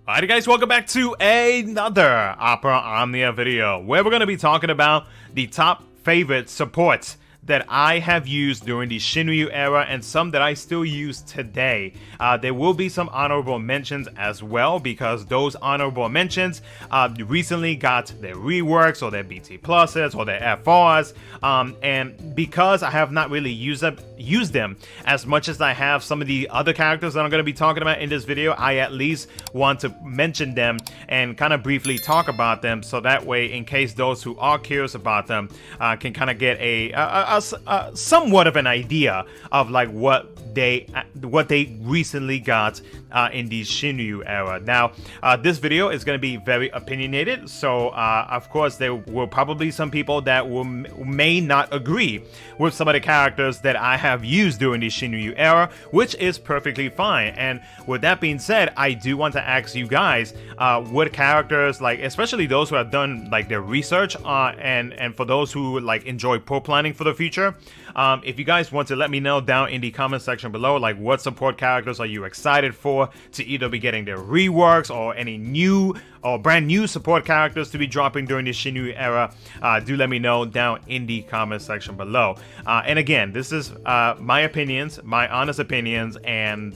Alright guys, welcome back to another Opera Omnia video where we're going to be talking about the top favorite supports that I have used during the SHINRYU era and some that I still use today. There will be some honorable mentions as well because those honorable mentions recently got their reworks or their BT pluses or their FRs, and because I have not really used them as much as I have some of the other characters that I'm going to be talking about in this video, I at least want to mention them and kind of briefly talk about them so that way in case those who are curious about them can kind of get a somewhat of an idea of like what they recently got in the SHINRYU era. Now, this video is going to be very opinionated, so of course there will probably some people that may not agree with some of the characters that I have used during the SHINRYU era, which is perfectly fine. And with that being said, I do want to ask you guys what characters, like especially those who have done like their research, and for those who like enjoy pro planning for the future, if you guys want to let me know down in the comment section below, like what support characters are you excited for to either be getting their reworks or any new or brand new support characters to be dropping during the SHINRYU era. Do let me know down in the comment section below. And again, this is my opinions, my honest opinions, and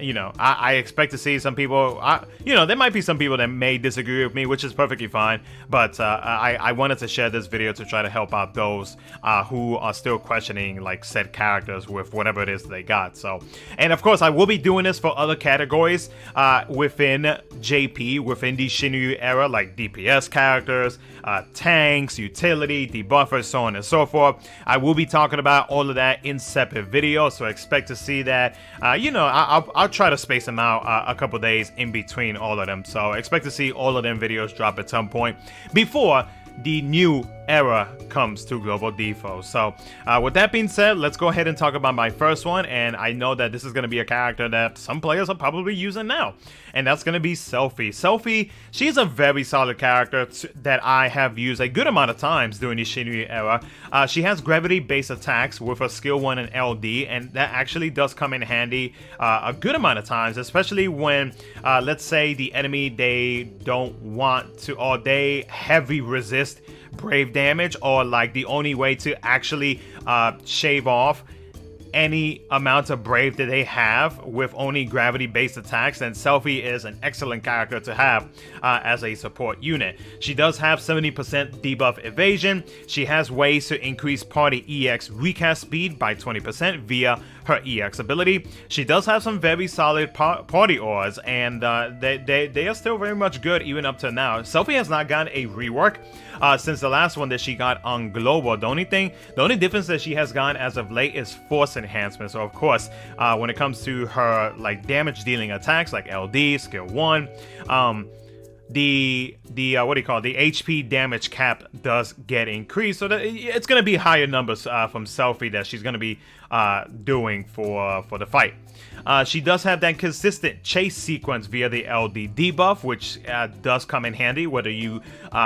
you know, I expect to see some people, you know, there might be some people that may disagree with me, which is perfectly fine, but I wanted to share this video to try to help out those who are still questioning like said characters with whatever it is they got. So, and of course I will be doing this for other categories within JP, within the SHINRYU era, like DPS characters, tanks, utility, debuffers, so on and so forth. I will be talking about all of that in separate videos, so expect to see that. You know, I'll try to space them out a couple days in between all of them, so expect to see all of them videos drop at some point before the new era comes to global DFFOO. So with that being said, let's go ahead and talk about my first one, and I know that this is going to be a character that some players are probably using now, and that's going to be Selphie. Selphie, she's a very solid character that I have used a good amount of times during the SHINRYU era. She has gravity based attacks with a skill 1 and LD, and that actually does come in handy a good amount of times, especially when let's say the enemy, they don't want to, or they heavy resist brave damage, or like the only way to actually shave off any amount of brave that they have with only gravity based attacks, and Selphie is an excellent character to have as a support unit. She does have 70% debuff evasion. She has ways to increase party EX recast speed by 20% via her EX ability. She does have some very solid party auras, and they are still very much good even up to now. Selphie has not gotten a rework since the last one that she got on global. The only difference that she has gotten as of late is force enhancement. So of course, when it comes to her like damage dealing attacks like LD, skill 1, the what do you call it? The HP damage cap does get increased, so that it's going to be higher numbers from Selphie that she's going to be doing for the fight. She does have that consistent chase sequence via the LD debuff, which does come in handy whether you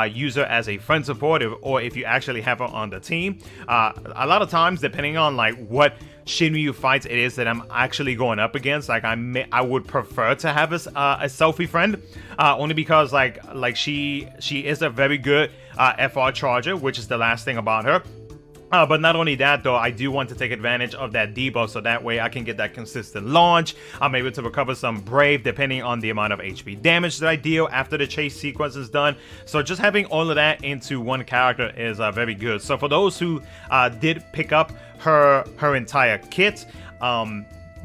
use her as a friend support or if you actually have her on the team. A lot of times, depending on like what SHINRYU fights it is that I'm actually going up against, like I would prefer to have a Selphie friend, only because like she is a very good FR charger, which is the last thing about her. But not only that though, I do want to take advantage of that debuff so that way I can get that consistent launch. I'm able to recover some brave depending on the amount of HP damage that I deal after the chase sequence is done. So just having all of that into one character is very good. So for those who did pick up her entire kit,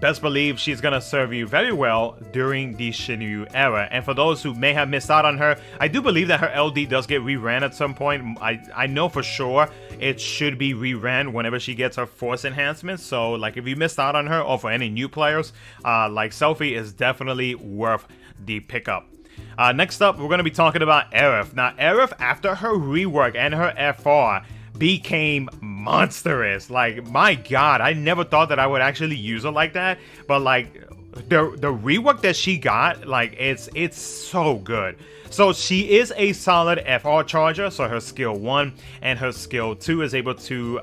best believe she's gonna serve you very well during the SHINRYU era. And for those who may have missed out on her, I do believe that her LD does get reran at some point. I know for sure it should be reran whenever she gets her force enhancement. So like if you missed out on her, or for any new players, like Selphie is definitely worth the pickup. Next up, we're gonna be talking about Aerith. Now Aerith, after her rework and her FR, became monstrous. Like, my god, I never thought that I would actually use her like that, but like the rework that she got, like it's so good. So she is a solid FR charger, so her skill 1 and her skill 2 is able to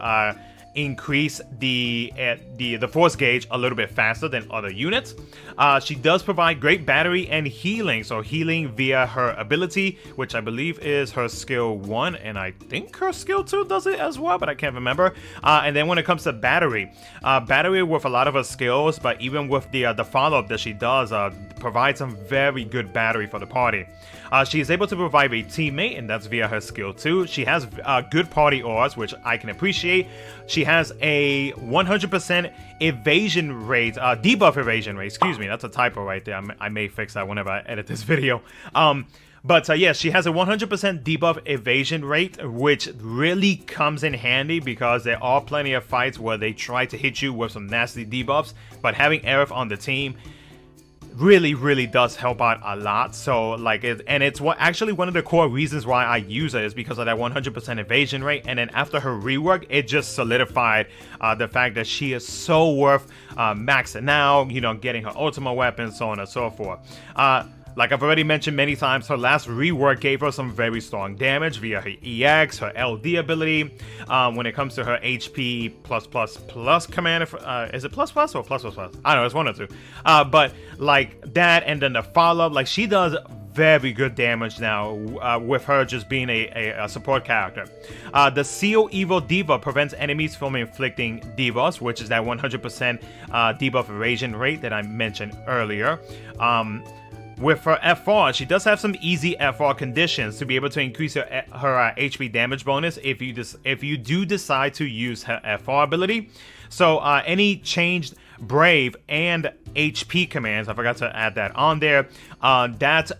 increase the the force gauge a little bit faster than other units. She does provide great battery and healing, so healing via her ability, which I believe is her skill 1, and I think her skill 2 does it as well, but I can't remember. And then when it comes to battery, battery with a lot of her skills, but even with the follow-up that she does, provides some very good battery for the party. She is able to provide a teammate, and that's via her skill 2. She has good party auras, which I can appreciate. She has a 100% evasion rate, debuff evasion rate, excuse me, that's a typo right there. I may fix that whenever I edit this video. But yes, she has a 100% debuff evasion rate, which really comes in handy because there are plenty of fights where they try to hit you with some nasty debuffs, but having Aerith on the team really does help out a lot. So like it's actually one of the core reasons why I use it is because of that 100% evasion rate. And then after her rework, it just solidified the fact that she is so worth maxing out, you know, getting her ultimate weapon, so on and so forth. Like I've already mentioned many times, her last rework gave her some very strong damage via her EX, her LD ability. When it comes to her HP plus command, is it plus or plus? I don't know, it's one or two. But like that, and then the follow-up, like she does very good damage now with her just being a support character. The Seal Evil Diva prevents enemies from inflicting debuffs, which is that 100% debuff evasion rate that I mentioned earlier. With her FR, she does have some easy FR conditions to be able to increase her HP damage bonus if you do decide to use her FR ability. So any changed Brave and HP commands, I forgot to add that on there, that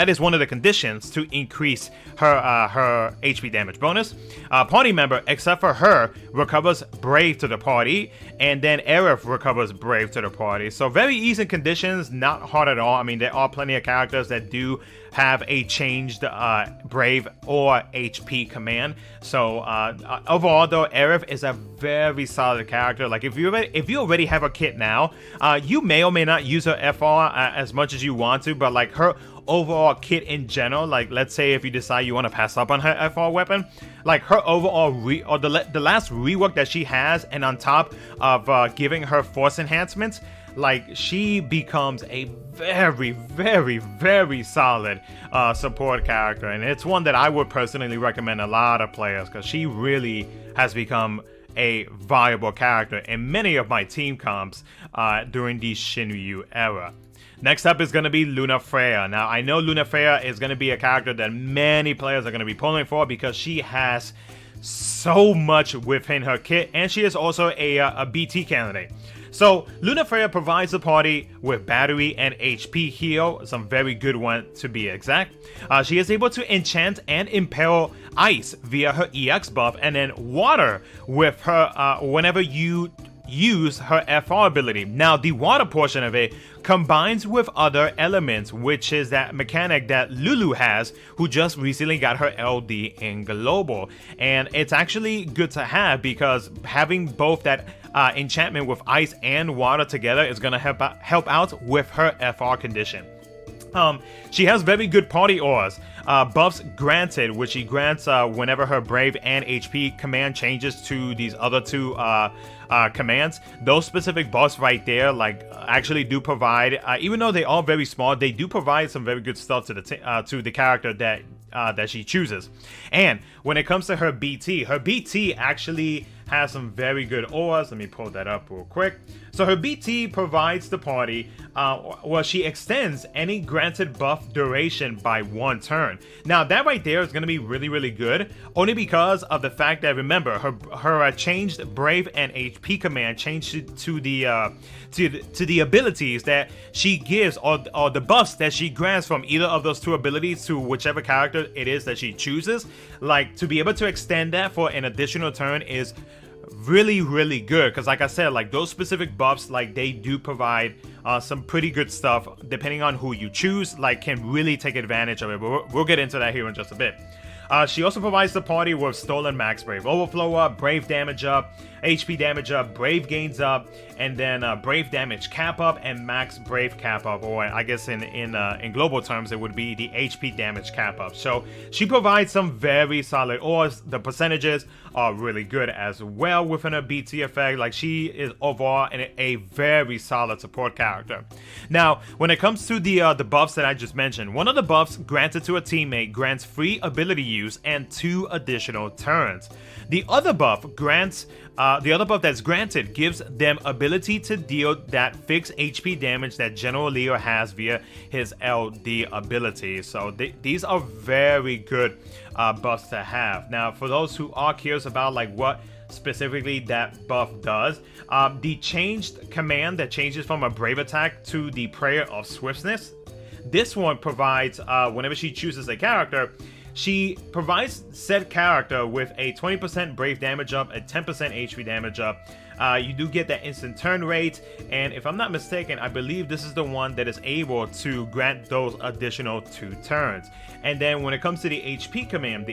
is one of the conditions to increase her HP damage bonus. Party member, except for her, recovers Brave to the party, and then Aerith recovers Brave to the party. So very easy conditions, not hard at all. I mean, there are plenty of characters that do have a changed Brave or HP command. So overall though, Aerith is a very solid character. Like if you already have a kit now, you may or may not use her FR as much as you want to, but like her overall kit in general, like let's say if you decide you want to pass up on her FR weapon, like her overall the last rework that she has, and on top of giving her force enhancements, like she becomes a very solid support character, and it's one that I would personally recommend a lot of players because she really has become a viable character in many of my team comps during the SHINRYU era. Next up is going to be Lunafreya. Now, I know Lunafreya is going to be a character that many players are going to be pulling for because she has so much within her kit, and she is also a BT candidate. So, Lunafreya provides the party with battery and HP heal, some very good one to be exact. She is able to enchant and impel ice via her EX buff, and then water with her whenever you use her FR ability. Now, the water portion of it combines with other elements, which is that mechanic that Lulu has, who just recently got her LD in Global. And it's actually good to have because having both that enchantment with ice and water together is going to help out with her FR condition. She has very good party auras. Buffs granted, which she grants whenever her Brave and HP command changes to these other two commands. Those specific buffs right there, like, actually do provide, even though they are very small, they do provide some very good stuff to the character that she chooses. And when it comes to her BT actually has some very good auras. Let me pull that up real quick. So her BT provides the party, she extends any granted buff duration by 1 turn. Now that right there is going to be really good, only because of the fact that, remember, her changed Brave and HP command changed to the abilities that she gives, or the buffs that she grants from either of those two abilities to whichever character it is that she chooses. Like, to be able to extend that for an additional turn is really good, because like I said, like, those specific buffs, like, they do provide some pretty good stuff depending on who you choose, like, can really take advantage of it. But we'll get into that here in just a bit. She also provides the party with Stolen Max Brave Overflow up, Brave Damage up, HP Damage up, Brave Gains up, and then Brave Damage Cap up and Max Brave Cap up, or I guess in global terms it would be the HP Damage Cap up. So she provides some very solid ores. The percentages are really good as well within her BT effect. Like, she is overall a very solid support character. Now, when it comes to the buffs that I just mentioned, one of the buffs granted to a teammate grants free ability use and 2 additional turns. The other buff that's granted gives them ability to deal that fixed HP damage that General Leo has via his LD ability. So these are very good buffs to have. Now, for those who are curious about like what specifically that buff does, the changed command that changes from a Brave attack to the Prayer of Swiftness, this one provides whenever she chooses a character, she provides said character with a 20% Brave damage up, a 10% HP damage up. You do get that instant turn rate, and if I'm not mistaken, I believe this is the one that is able to grant those additional 2 turns. And then when it comes to the HP command,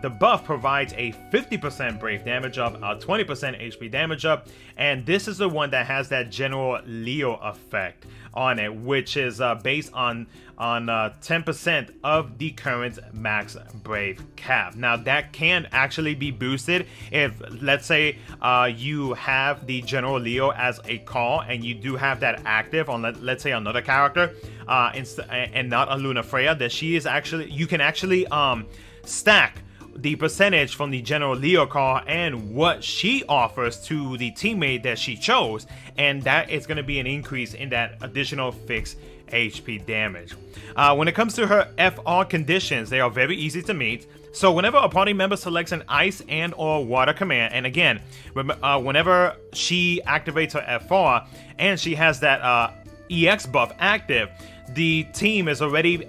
the buff provides a 50% Brave damage up, a 20% HP damage up, and this is the one that has that General Leo effect on it, which is based on 10% of the current max Brave cap. Now, that can actually be boosted if, let's say, you have the General Leo as a call and you do have that active on, let's say, another character, and not a Lunafreya, that you can actually stack the percentage from the General Leo call and what she offers to the teammate that she chose, and that is going to be an increase in that additional fixed HP damage. When it comes to her FR conditions, they are very easy to meet. So whenever a party member selects an ice and or water command, and again, whenever she activates her FR and she has that EX buff active, the team is already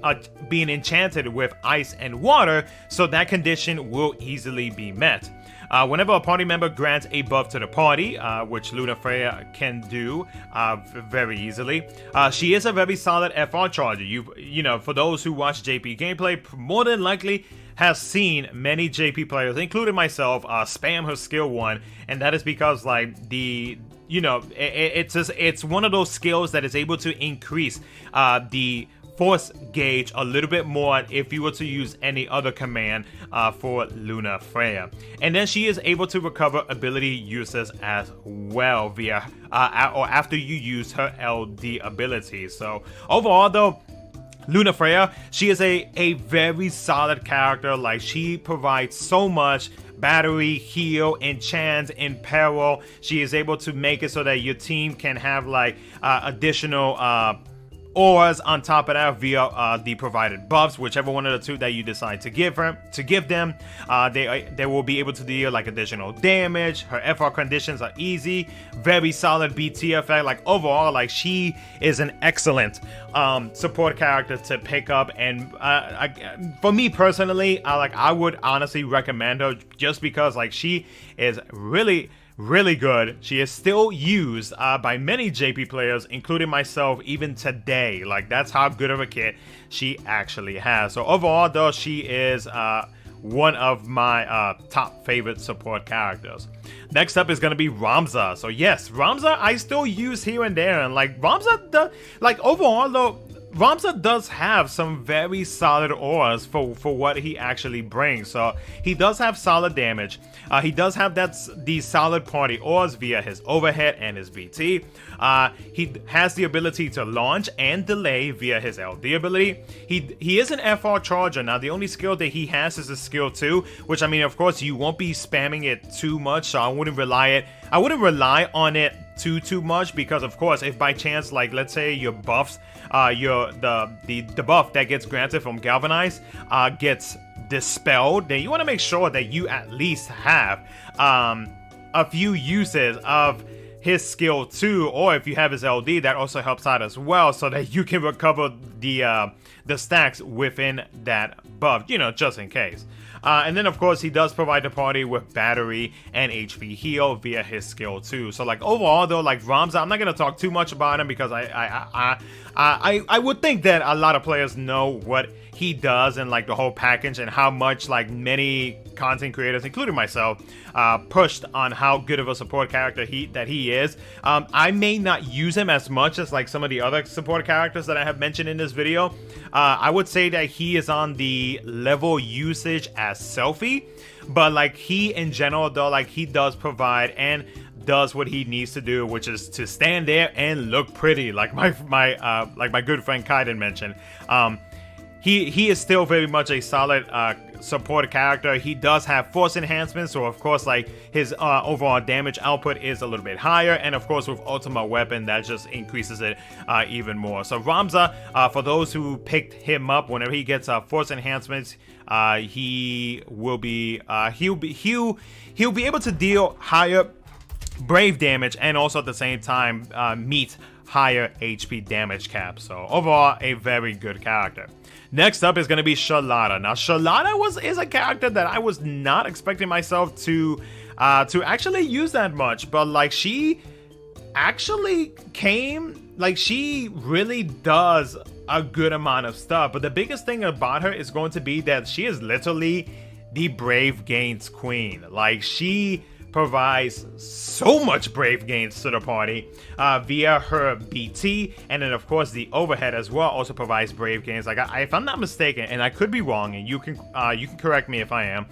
being enchanted with ice and water, so that condition will easily be met. Whenever a party member grants a buff to the party, which Lunafreya can do very easily, she is a very solid FR charger. You know, for those who watch JP gameplay, more than likely has seen many JP players, including myself, spam her skill 1, and that is because like it's one of those skills that is able to increase the force gauge a little bit more if you were to use any other command for Lunafreya. And then she is able to recover ability uses as well via or after you use her LD ability. So overall though, Lunafreya, she is a very solid character. Like, she provides so much battery, heal, enchant, in peril. She is able to make it so that your team can have like additional ores on top of that via the provided buffs, whichever one of the 2 that you decide to give them. They will be able to deal like additional damage. Her FR conditions are easy, very solid BT effect. Like, overall, like, she is an excellent support character to pick up, and for me personally, I would honestly recommend her just because like she is really good. She is still used by many JP players, including myself, even today. Like, that's how good of a kit she actually has. So overall though, she is one of my top favorite support characters. Next up is going to be Ramza. So yes, Ramza I still use here and there, and like Ramza, overall though, Ramza does have some very solid auras for what he actually brings. So he does have solid damage. He does have these solid party auras via his overhead and his VT. He has the ability to launch and delay via his LD ability. He is an FR charger. Now the only skill that he has is a skill 2, which I mean, of course, you won't be spamming it too much. So I wouldn't rely on it too much, because of course, if by chance, like, let's say your buffs, the buff that gets granted from Galvanize gets dispelled, then you want to make sure that you at least have a few uses of his skill 2, or if you have his LD, that also helps out as well, so that you can recover the stacks within that buff, you know, just in case. And then of course he does provide the party with battery and HP heal via his skill 2. So like overall though, like Ramza, I'm not gonna talk too much about him because I would think that a lot of players know what he does and like the whole package, and how much like many content creators, including myself, pushed on how good of a support character he is. I may not use him as much as like some of the other support characters that I have mentioned in this video. I would say that he is on the level usage as Selphie, but like he in general though, like he does provide and does what he needs to do, which is to stand there and look pretty, like my good friend Kaiden mentioned. He is still very much a solid support character. He does have force enhancements, so of course like his overall damage output is a little bit higher, and of course with ultimate weapon that just increases it even more. So Ramza, for those who picked him up, whenever he gets force enhancements, he'll be able to deal higher brave damage and also at the same time meet higher HP damage cap. So overall, a very good character. Next up is going to be Sherlotta. Now, Sherlotta is a character that I was not expecting myself to actually use that much, but like she actually came, like she really does a good amount of stuff. But the biggest thing about her is going to be that she is literally the Brave Gains queen. Like she provides so much brave gains to the party via her BT, and then of course the overhead as well also provides brave gains. Like if I'm not mistaken, and I could be wrong, and you can correct me if I am,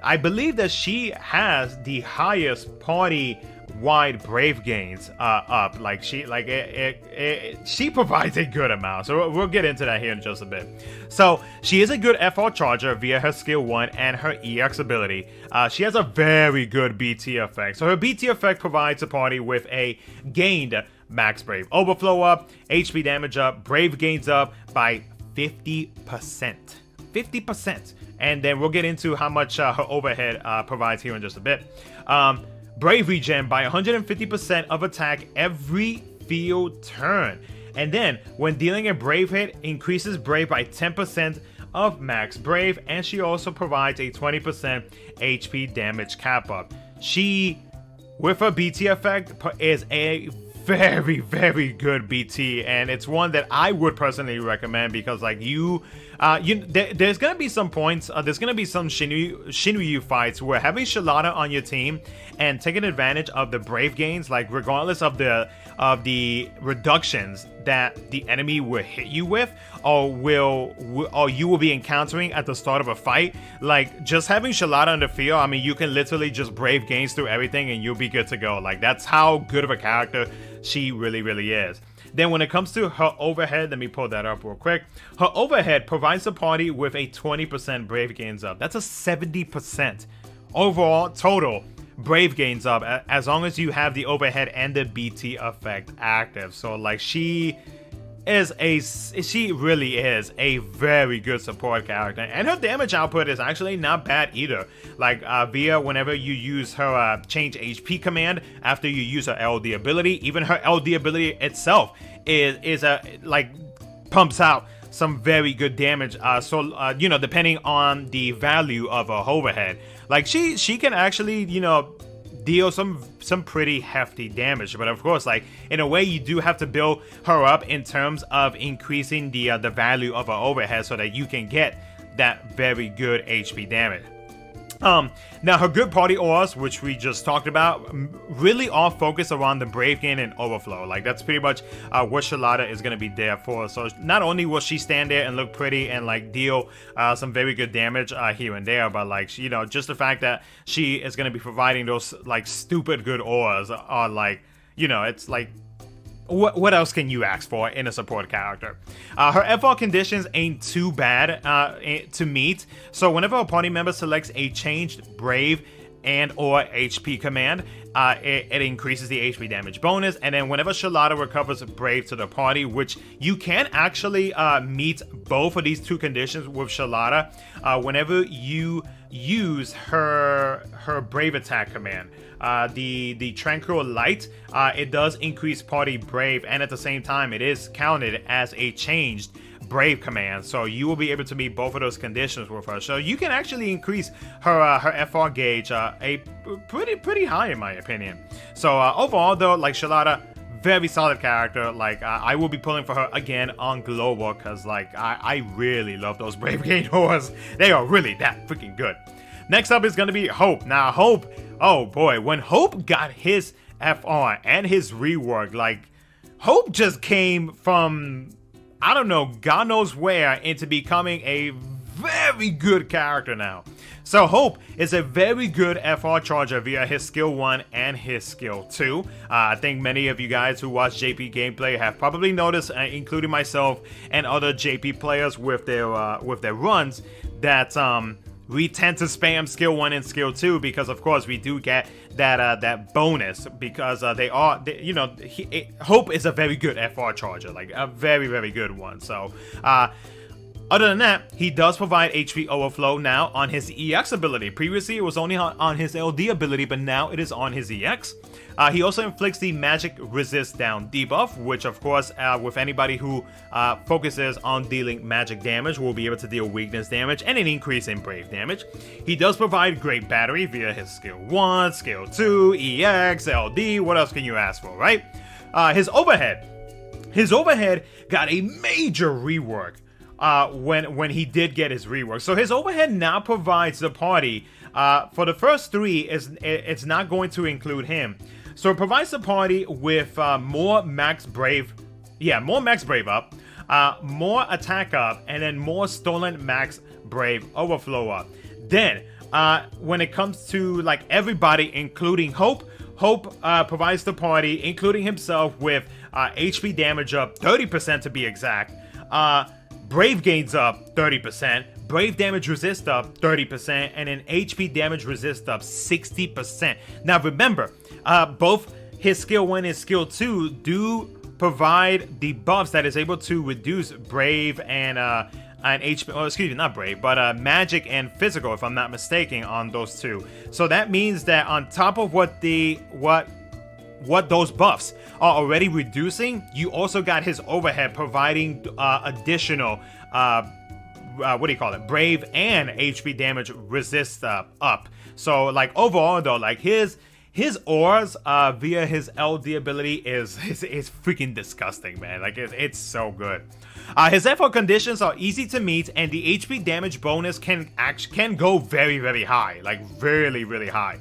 I believe that she has the highest party wide brave gains up. Like she provides a good amount, so we'll get into that here in just a bit. So she is a good FR charger via her skill 1 and her EX ability. She has a very good BT effect. So her BT effect provides the party with a gained max brave overflow up, HP damage up, brave gains up by 50%. 50%. And then we'll get into how much her overhead provides here in just a bit. Brave regen by 150% of attack every field turn. And then when dealing a brave hit, increases brave by 10% of max brave, and she also provides a 20% HP damage cap up. She, with her BT effect, is a very, very good BT, and it's one that I would personally recommend because like there's gonna be some points, there's gonna be some SHINRYU fights where having Sherlotta on your team and taking advantage of the brave gains, like regardless of the reductions that the enemy will hit you with or you will be encountering at the start of a fight, like just having Sherlotta on the field, I mean you can literally just brave gains through everything and you'll be good to go. Like that's how good of a character she really is. Then when it comes to her overhead, let me pull that up real quick. Her overhead provides the party with a 20% brave gains up. That's a 70% overall total brave gains up, as long as you have the overhead and the BT effect active. So like she really is a very good support character, and her damage output is actually not bad either. Like via whenever you use her change HP command after you use her LD ability, even her LD ability itself is like pumps out some very good damage. You know, depending on the value of her overhead, like she can actually, you know, deal some pretty hefty damage. But of course, like in a way you do have to build her up in terms of increasing the value of her overhead so that you can get that very good HP damage. Now her good party auras, which we just talked about, really all focus around the brave gain and overflow. Like that's pretty much what Sherlotta is going to be there for. So not only will she stand there and look pretty and like deal some very good damage here and there, but like, you know, just the fact that she is going to be providing those like stupid good auras are like, you know, it's like, what else can you ask for in a support character? Her FR conditions ain't too bad to meet. So whenever a party member selects a changed brave and or HP command, it increases the HP damage bonus. And then whenever Sherlotta recovers brave to the party, which you can actually meet both of these two conditions with Sherlotta, whenever you use her brave attack command. The Tranquil Light, it does increase party brave, and at the same time it is counted as a changed brave command, so you will be able to meet both of those conditions with her. So you can actually increase her FR gauge a pretty high in my opinion. So overall though, like Sherlotta, very solid character. Like I will be pulling for her again on global, because like I really love those brave Gainors. They are really that freaking good. Next up is going to be Hope. Now Hope, oh boy, when Hope got his FR and his rework, like Hope just came from, I don't know, God knows where, into becoming a very good character now. So Hope is a very good FR charger via his skill 1 and his skill 2. I think many of you guys who watch JP gameplay have probably noticed, including myself and other JP players with their runs, that we tend to spam skill 1 and skill 2 because of course we do get that bonus, because Hope is a very good FR charger, like a very good one. So other than that, he does provide HP overflow now on his EX ability. Previously, it was only on his LD ability, but now it is on his EX. He also inflicts the magic resist down debuff, which of course, with anybody who focuses on dealing magic damage, will be able to deal weakness damage and an increase in brave damage. He does provide great battery via his skill 1, skill 2, EX, LD, what else can you ask for, right? His overhead got a major rework when he did get his rework. So his overhead now provides the party, for the first 3, it's not going to include him. So it provides the party with more max brave up, more attack up, and then more stolen max brave overflow up. Then when it comes to like everybody, including Hope provides the party, including himself, with HP damage up 30% to be exact, brave gains up 30%, brave damage resist up 30%, and an HP damage resist up 60%. Now remember, both his skill 1 and skill 2 do provide the buffs that is able to reduce brave and HP, oh, excuse me, not brave, but magic and physical, if I'm not mistaken, on those two. So that means that on top of what those buffs are already reducing, you also got his overhead providing additional brave and HP damage resist up. So like overall though, like his auras via his LD ability is freaking disgusting, man. Like it's so good. His FR conditions are easy to meet, and the HP damage bonus can go very high, like really high.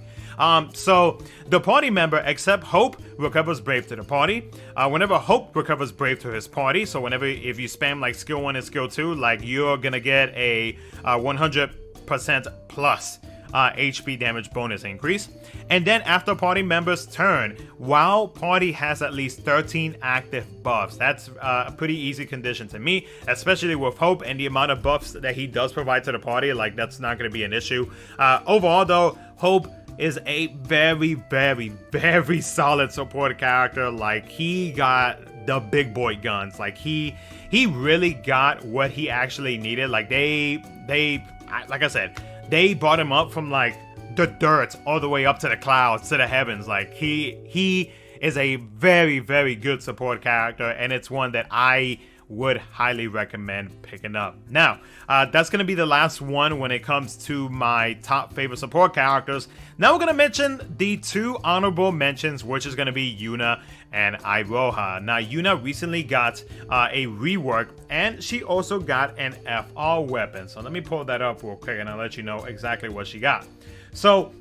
So the party member except Hope recovers brave to the party. Whenever Hope recovers brave to his party, so if you spam like skill 1 and skill 2, like you're gonna get a 100% plus HP damage bonus increase. And then after party member's turn, while party has at least 13 active buffs. That's a pretty easy condition to meet, especially with Hope and the amount of buffs that he does provide to the party. Like that's not going to be an issue. Overall though, Hope is a very solid support character. Like he got the big boy guns. Like he really got what he actually needed. Like like I said, they brought him up from like the dirt all the way up to the clouds, to the heavens. Like he is a very good support character, and it's one that I would highly recommend picking up. Now, that's going to be the last one when it comes to my top favorite support characters. Now we're going to mention the 2 honorable mentions, which is going to be Yuna and Iroha. Now, Yuna recently got a rework, and she also got an FR weapon. So let me pull that up real quick, and I'll let you know exactly what she got. So,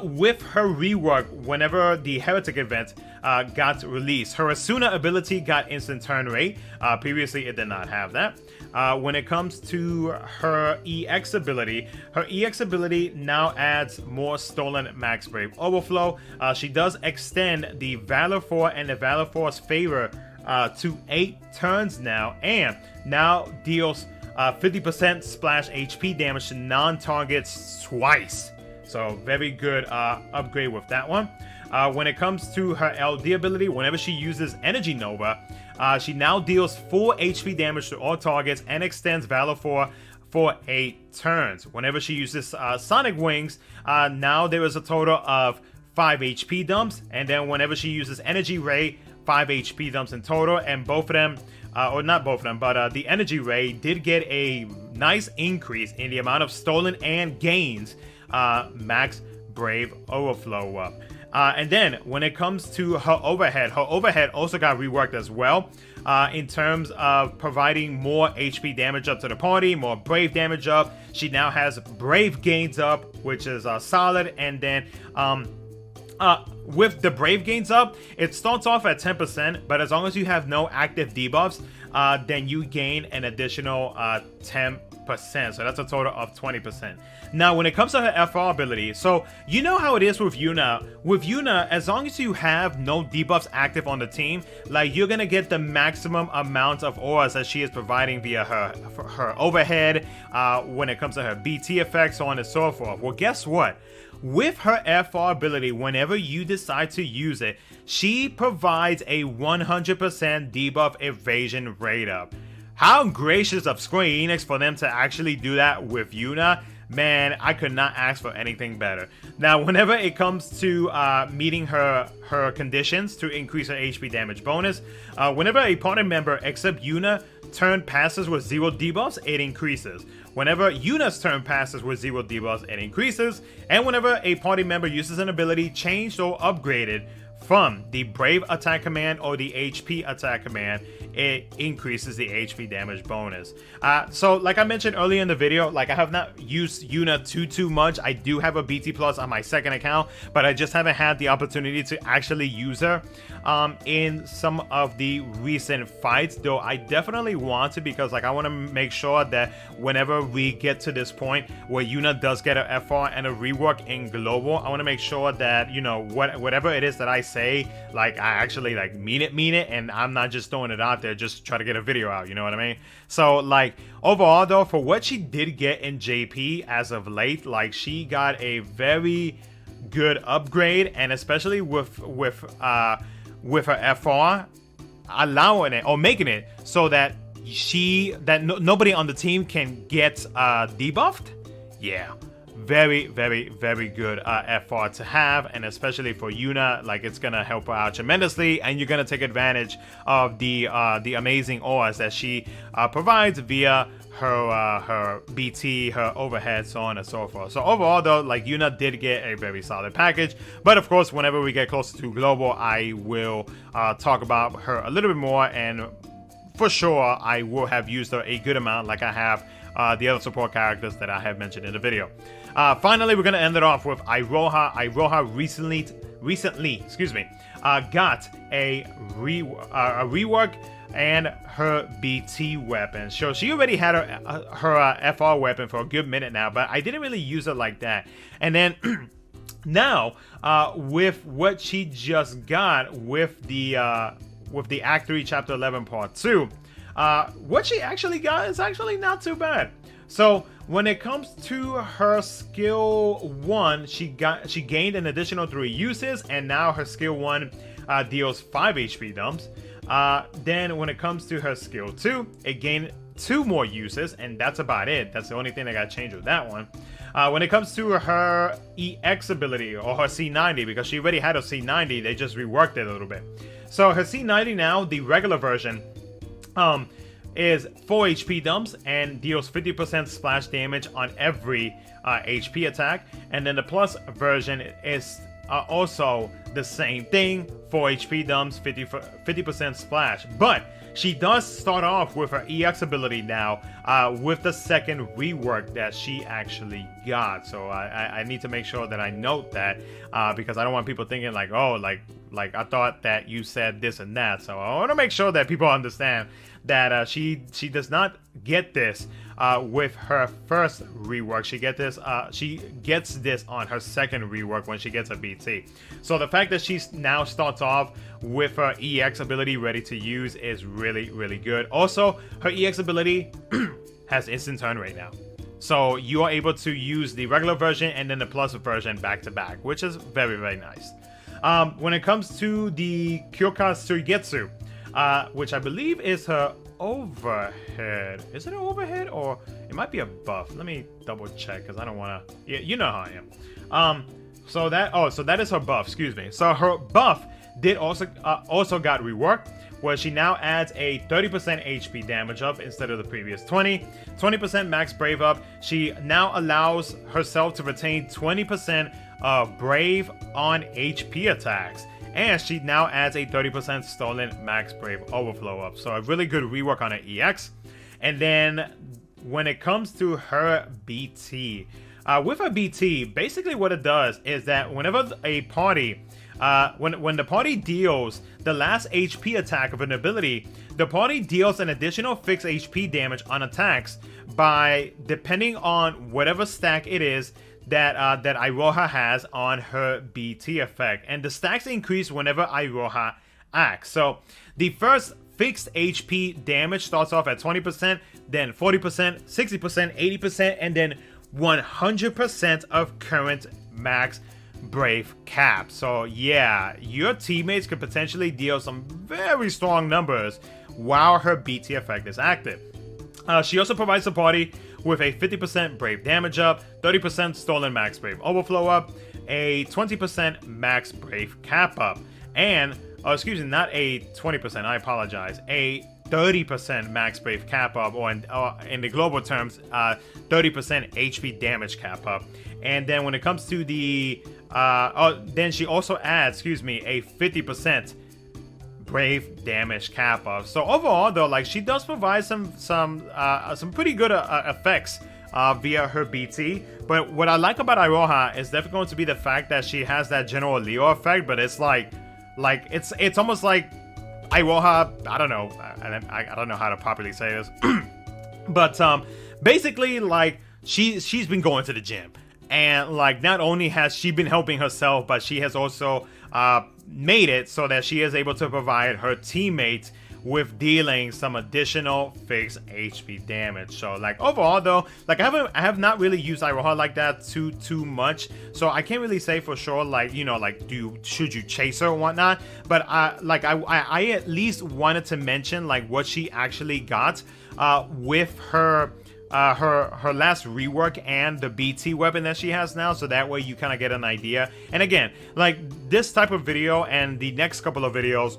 with her rework, whenever the Heretic event got released, her Asuna ability got instant turn rate. Previously, it did not have that. When it comes to her EX ability now adds more stolen max brave overflow. She does extend the Valor 4 and the Valor 4's favor to 8 turns now, and now deals 50% splash HP damage to non-targets twice. So very good upgrade with that one. When it comes to her LD ability, whenever she uses Energy Nova, she now deals full HP damage to all targets and extends Valor 4 for 8 turns. Whenever she uses Sonic Wings, now there is a total of 5 HP dumps, and then whenever she uses Energy Ray, 5 HP dumps in total, and both of them, or not both of them, but the Energy Ray did get a nice increase in the amount of stolen and gains max Brave Overflow up. And then when it comes to her overhead also got reworked as well, in terms of providing more HP damage up to the party, more Brave damage up. She now has Brave gains up, which is solid, and then with the Brave gains up, it starts off at 10%, but as long as you have no active debuffs, then you gain an additional 10%. So that's a total of 20%. Now, when it comes to her FR ability, so you know how it is with Yuna. With Yuna, as long as you have no debuffs active on the team, like, you're gonna get the maximum amount of auras that she is providing via her overhead, when it comes to her BT effects, so on and so forth. Well, guess what? With her FR ability, whenever you decide to use it, she provides a 100% debuff evasion rate up. How gracious of Square Enix for them to actually do that with Yuna. Man, I could not ask for anything better. Now, whenever it comes to meeting her conditions to increase her HP damage bonus, whenever a party member except Yuna turn passes with 0 debuffs, it increases. Whenever Yuna's turn passes with 0 debuffs, it increases. And whenever a party member uses an ability changed or upgraded from the Brave attack command or the HP attack command, it increases the HP damage bonus. So like I mentioned earlier in the video, like, I have not used Yuna too much. I do have a BT Plus on my second account, but I just haven't had the opportunity to actually use her in some of the recent fights, though I definitely want to, because like, I want to make sure that whenever we get to this point where Yuna does get a FR and a rework in global, I want to make sure that, you know, whatever it is that I say, like, I actually like mean it, and I'm not just throwing it out there just try to get a video out, you know what I mean? So like, overall though, for what she did get in JP as of late, like, she got a very good upgrade, and especially with her FR, allowing it or making it so that nobody on the team can get debuffed. Yeah, very good FR to have, and especially for Yuna, like, it's gonna help her out tremendously, and you're gonna take advantage of the amazing auras that she provides via her BT, her overhead, so on and so forth. So overall though, like, Yuna did get a very solid package, but of course whenever we get closer to global, I will talk about her a little bit more, and for sure I will have used her a good amount, like I have the other support characters that I have mentioned in the video. Finally, we're gonna end it off with Iroha. Iroha recently, got a rework and her BT weapon. So she already had her FR weapon for a good minute now, but I didn't really use it like that. And then now, with what she just got with the Act 3 Chapter 11 Part 2, what she actually got is actually not too bad. So when it comes to her skill 1, she gained an additional 3 uses, and now her skill 1 deals 5 HP dumps. Then when it comes to her skill 2, it gained 2 more uses, and that's about it. That's the only thing that got changed with that one. When it comes to her EX ability, or her C90, because she already had a C90, they just reworked it a little bit. So her C90 now, the regular version, is 4 HP dumps and deals 50% splash damage on every HP attack. And then the plus version is also the same thing, 4 HP dumps, 50% splash. But she does start off with her EX ability now, with the second rework that she actually got. So I need to make sure that I note that, because I don't want people thinking like, oh, like I thought that you said this and that. So I want to make sure that people understand that she does not get this with her first rework. She gets this on her second rework when she gets a BT. So the fact that she now starts off with her EX ability ready to use is really good. Also, her EX ability has instant turn rate now. So you are able to use the regular version and then the plus version back to back, which is very nice. When it comes to the Kyoka Suigetsu, which I believe is her overhead. Is it an overhead, or It might be a buff. Let me double check because I don't want to. Yeah, you know how I am. So that is her buff. Excuse me. So her buff did also got reworked, where she now adds a 30% HP damage up instead of the previous 20% max brave up. She now allows herself to retain 20% brave on HP attacks, and she now adds a 30% stolen max brave overflow up. So a really good rework on her EX. And then when it comes to her BT, with her BT, basically what it does is that whenever a party when the party deals the last HP attack of an ability, the party deals an additional fixed HP damage on attacks by depending on whatever stack it is that that Iroha has on her BT effect, and the stacks increase whenever Iroha acts. So the first fixed HP damage starts off at 20%, then 40%, 60%, 80%, and then 100% of current max brave cap. So yeah, your teammates could potentially deal some very strong numbers while her BT effect is active. She also provides the party with a 50% brave damage up, 30% stolen max brave overflow up, a 20% max brave cap up, and excuse me, not a 20%, I apologize, a 30% max brave cap up, or in the global terms, 30% HP damage cap up. And then when it comes to the then she also adds, excuse me, a 50% brave damage cap up. So overall though, like, she does provide some pretty good effects via her BT. But what I like about Iroha is definitely going to be the fact that she has that general Leo effect, but it's like it's almost like Iroha, I don't know, I don't know how to properly say this, but basically, like, she's been going to the gym, and like, not only has she been helping herself, but she has also made it so that she is able to provide her teammates with dealing some additional fixed HP damage. So like, overall though, like, I have not really used Iroha like that too much, so I can't really say for sure, like, you know, like, should you chase her or whatnot. But I at least wanted to mention like what she actually got with her last rework and the BT weapon that she has now, so that way you kind of get an idea. And again, like, this type of video and the next couple of videos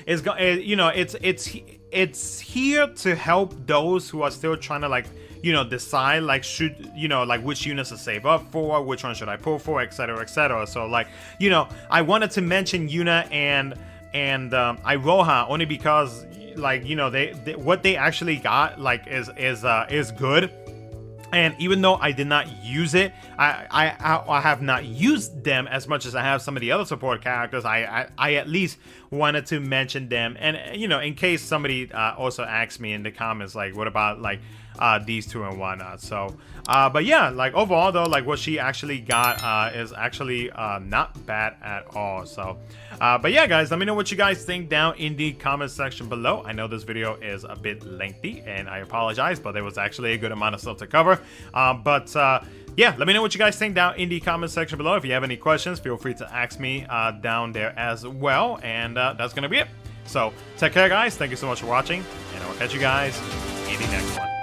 is you know, it's here to help those who are still trying to, like, you know, decide, like, should, you know, like, which units to save up for, which one should I pull for, etc, etc. So like, you know, I wanted to mention Yuna and Iroha only because, like, you know, they what they actually got, like, is good. And even though I did not use it, I have not used them as much as I have some of the other support characters. I at least wanted to mention them, and you know, in case somebody also asks me in the comments, like, what about, like, these two and whatnot. So but yeah, like, overall though, like, what she actually got is actually not bad at all. So but yeah, guys, let me know what you guys think down in the comment section below. I know this video is a bit lengthy, and I apologize, but there was actually a good amount of stuff to cover. Yeah, let me know what you guys think down in the comment section below. If you have any questions, feel free to ask me down there as well. And that's gonna be it. So take care, guys. Thank you so much for watching, and I will catch you guys in the next one.